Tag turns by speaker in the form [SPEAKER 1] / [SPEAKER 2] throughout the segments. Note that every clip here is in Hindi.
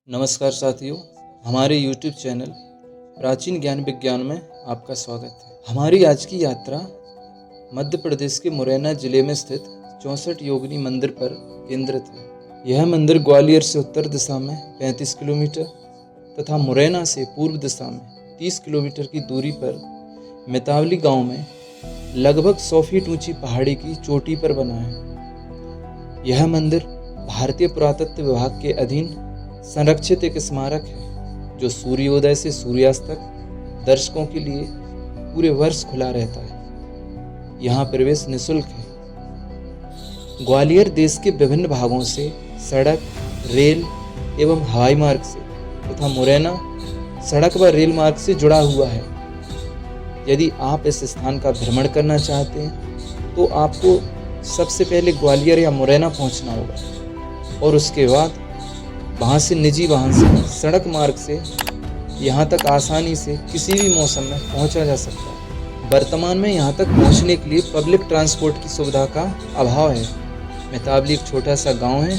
[SPEAKER 1] नमस्कार साथियों, हमारे YouTube चैनल प्राचीन ज्ञान विज्ञान में आपका स्वागत है। हमारी आज की यात्रा मध्य प्रदेश के मुरैना जिले में स्थित 64 योगिनी मंदिर पर केंद्रित है। यह मंदिर ग्वालियर से उत्तर दिशा में 35 किलोमीटर तथा मुरैना से पूर्व दिशा में 30 किलोमीटर की दूरी पर मितावली गांव में लगभग 100 फीट ऊंची पहाड़ी की चोटी पर बना है। यह मंदिर भारतीय पुरातत्व विभाग के अधीन संरक्षित एक स्मारक है जो सूर्योदय से सूर्यास्त तक दर्शकों के लिए पूरे वर्ष खुला रहता है। यहाँ प्रवेश निःशुल्क है। ग्वालियर देश के विभिन्न भागों से सड़क, रेल एवं हवाई मार्ग से तथा मुरैना सड़क व रेल मार्ग से जुड़ा हुआ है। यदि आप इस स्थान का भ्रमण करना चाहते हैं तो आपको सबसे पहले ग्वालियर या मुरैना पहुँचना होगा और उसके बाद वहाँ से निजी वाहन से सड़क मार्ग से यहाँ तक आसानी से किसी भी मौसम में पहुँचा जा सकता है। वर्तमान में यहाँ तक पहुँचने के लिए पब्लिक ट्रांसपोर्ट की सुविधा का अभाव है। मितावली एक छोटा सा गांव है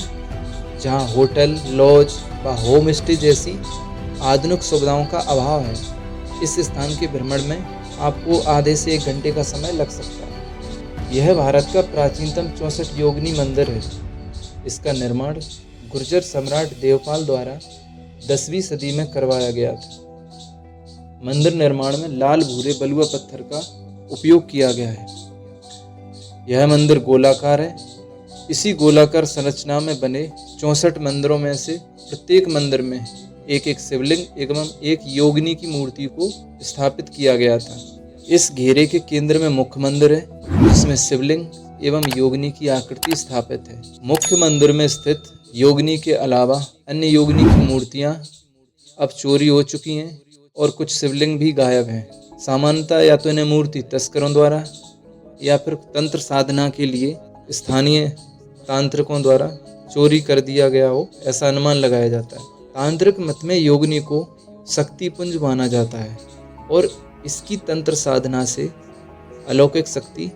[SPEAKER 1] जहाँ होटल, लॉज व होम स्टे जैसी आधुनिक सुविधाओं का अभाव है। इस स्थान के भ्रमण में आपको आधे से 1 घंटे का समय लग सकता है। यह भारत का प्राचीनतम 64 योगिनी मंदिर है। इसका निर्माण गुर्जर सम्राट देवपाल द्वारा 10वीं सदी में करवाया गया था। मंदिर निर्माण में लाल भूरे बलुआ पत्थर का उपयोग किया गया है। यह मंदिर गोलाकार है। इसी गोलाकार संरचना में बने 64 मंदिरों में से प्रत्येक मंदिर में एक एक शिवलिंग एवं एक योगिनी की मूर्ति को स्थापित किया गया था। इस घेरे के केंद्र में मुख्य मंदिर है जिसमें शिवलिंग एवं योगिनी की आकृति स्थापित है। मुख्य मंदिर में स्थित योगिनी के अलावा अन्य योगिनी की मूर्तियां अब चोरी हो चुकी हैं और कुछ शिवलिंग भी गायब हैं। सामान्यतः या तो इन्हें मूर्ति तस्करों द्वारा या फिर तंत्र साधना के लिए स्थानीय तांत्रिकों द्वारा चोरी कर दिया गया हो, ऐसा अनुमान लगाया जाता है। तांत्रिक मत में योगिनी को शक्तिपुंज माना जाता है और इसकी तंत्र साधना से अलौकिक शक्ति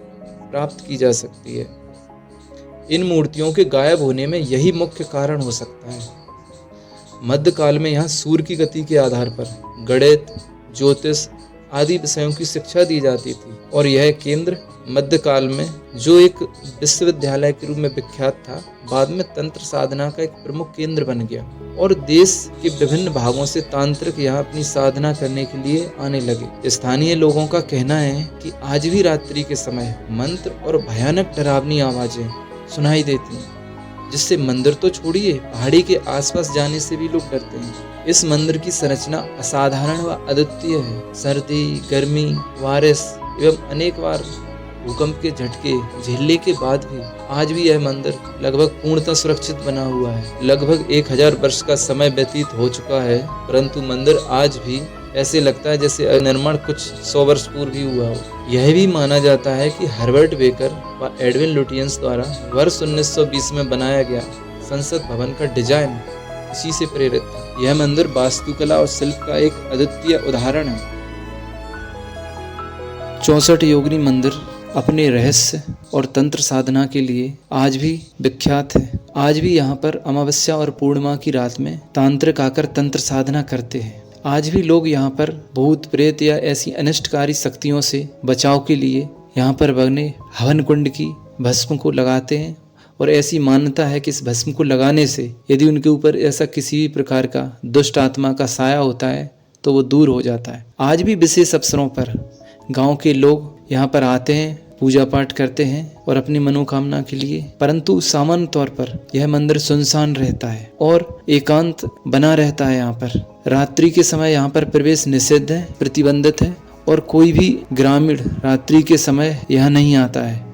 [SPEAKER 1] प्राप्त की जा सकती है। इन मूर्तियों के गायब होने में यही मुख्य कारण हो सकता है। मध्यकाल में यहाँ सूर्य की गति के आधार पर गणित, ज्योतिष आदि विषयों की शिक्षा दी जाती थी और यह केंद्र मध्यकाल में जो एक विश्वविद्यालय के रूप में विख्यात था, बाद में तंत्र साधना का एक प्रमुख केंद्र बन गया और देश के विभिन्न भागों से तांत्रिक यहाँ अपनी साधना करने के लिए आने लगे। स्थानीय लोगों का कहना है कि आज भी रात्रि के समय मंत्र और भयानक डरावनी आवाजें सुनाई देती हैं, जिससे मंदिर तो छोड़िए पहाड़ी के आसपास जाने से भी लोग डरते हैं। इस मंदिर की संरचना असाधारण व अद्वितीय है। सर्दी, गर्मी, बारिश एवं अनेक बार भूकंप के झटके झेलने के बाद भी आज भी यह मंदिर लगभग पूर्णतः सुरक्षित बना हुआ है। लगभग 1000 वर्ष का समय व्यतीत हो चुका है, परंतु मंदिर आज भी ऐसे लगता है जैसे निर्माण कुछ 100 वर्ष पूर्व ही हुआ हो। यह भी माना जाता है कि हर्बर्ट बेकर व एडविन लुटियंस द्वारा वर्ष 1920 में बनाया गया संसद भवन का डिजाइन इसी से प्रेरित था। यह मंदिर वास्तुकला और शिल्प का एक अद्वितीय उदाहरण है। 64 योगिनी मंदिर अपने रहस्य और तंत्र साधना के लिए आज भी विख्यात है। आज भी यहाँ पर अमावस्या और पूर्णिमा की रात में तांत्रिक आकर तंत्र साधना करते हैं। आज भी लोग यहाँ पर भूत प्रेत या ऐसी अनिष्टकारी शक्तियों से बचाव के लिए यहाँ पर बने हवन कुंड की भस्म को लगाते हैं और ऐसी मान्यता है कि इस भस्म को लगाने से यदि उनके ऊपर ऐसा किसी भी प्रकार का दुष्ट आत्मा का साया होता है तो वो दूर हो जाता है। आज भी विशेष अवसरों पर गांव के लोग यहाँ पर आते हैं, पूजा पाठ करते हैं और अपनी मनोकामना के लिए, परंतु सामान्य तौर पर यह मंदिर सुनसान रहता है और एकांत बना रहता है। यहाँ पर रात्रि के समय यहाँ पर प्रवेश निषिद्ध है, प्रतिबंधित है और कोई भी ग्रामीण रात्रि के समय यहाँ नहीं आता है।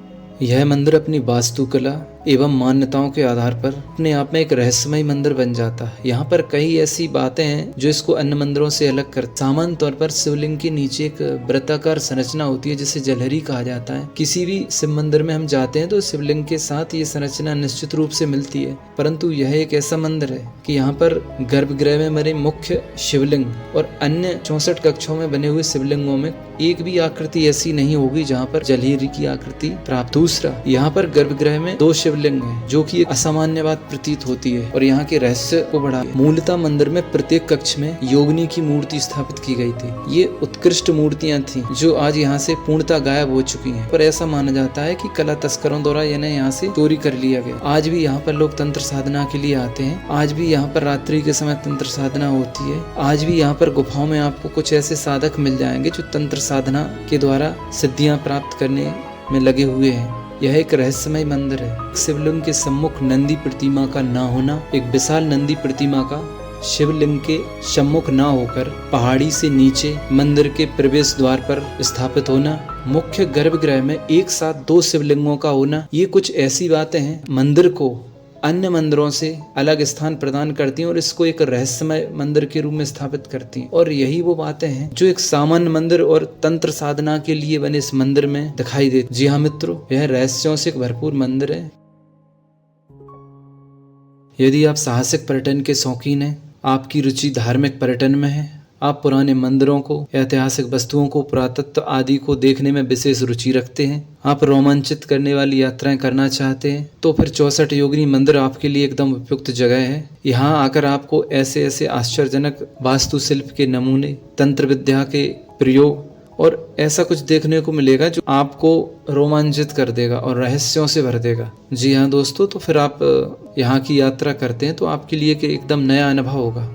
[SPEAKER 1] यह मंदिर अपनी वास्तुकला एवं मान्यताओं के आधार पर अपने आप में एक रहस्यमय मंदिर बन जाता है। यहाँ पर कई ऐसी बातें हैं जो इसको अन्य मंदिरों से अलग कर। सामान्य तौर पर शिवलिंग के नीचे एक वृत्ताकार संरचना होती है जिसे जलहरी कहा जाता है। किसी भी शिव मंदिर में हम जाते हैं तो शिवलिंग के साथ ये संरचना निश्चित रूप से मिलती है, परंतु यह एक ऐसा मंदिर है कि यहाँ पर गर्भगृह में बने मुख्य शिवलिंग और अन्य 64 कक्षों में बने हुए शिवलिंगों में एक भी आकृति ऐसी नहीं होगी जहाँ पर जलहरी की आकृति प्राप्त। दूसरा, यहाँ पर गर्भगृह में 2 शिव शिवलिंग है, जो कि एक असामान्य बात प्रतीत होती है और यहाँ के रहस्य को बढ़ा। मूलतः मंदिर में प्रत्येक कक्ष में योगिनी की मूर्ति स्थापित की गई थी। ये उत्कृष्ट मूर्तियां थी जो आज यहाँ से पूर्णतः गायब हो चुकी हैं, पर ऐसा माना जाता है कि कला तस्करों द्वारा इन्हें यहाँ से चोरी कर लिया गया। आज भी यहाँ पर लोग तंत्र साधना के लिए आते हैं। आज भी यहाँ पर रात्रि के समय तंत्र साधना होती है। आज भी यहाँ पर गुफाओं में आपको कुछ ऐसे साधक मिल जाएंगे जो तंत्र साधना के द्वारा सिद्धियां प्राप्त करने में लगे हुए हैं। यह एक रहस्यमय मंदिर है। शिवलिंग के सम्मुख नंदी प्रतिमा का न होना, एक विशाल नंदी प्रतिमा का शिवलिंग के सम्मुख न होकर पहाड़ी से नीचे मंदिर के प्रवेश द्वार पर स्थापित होना, मुख्य गर्भगृह में एक साथ 2 शिवलिंगों का होना, ये कुछ ऐसी बातें हैं मंदिर को अन्य मंदिरों से अलग स्थान प्रदान करती हैं और इसको एक रहस्यमय मंदिर के रूप में स्थापित करती हैं। और यही वो बातें हैं जो एक सामान्य मंदिर और तंत्र साधना के लिए बने इस मंदिर में दिखाई देती। जी हाँ मित्रों, यह रहस्यों से भरपूर मंदिर है। यदि आप साहसिक पर्यटन के शौकीन हैं, आपकी रुचि धार्मिक पर्यटन में है, आप पुराने मंदिरों को, ऐतिहासिक वस्तुओं को, पुरातत्व आदि को देखने में विशेष रुचि रखते हैं, आप रोमांचित करने वाली यात्राएं करना चाहते हैं, तो फिर 64 योगिनी मंदिर आपके लिए एकदम उपयुक्त जगह है। यहाँ आकर आपको ऐसे ऐसे आश्चर्यजनक वास्तुशिल्प के नमूने, तंत्र विद्या के प्रयोग और ऐसा कुछ देखने को मिलेगा जो आपको रोमांचित कर देगा और रहस्यों से भर देगा। जी हाँ दोस्तों, तो फिर आप यहाँ की यात्रा करते हैं तो आपके लिए एकदम नया अनुभव होगा।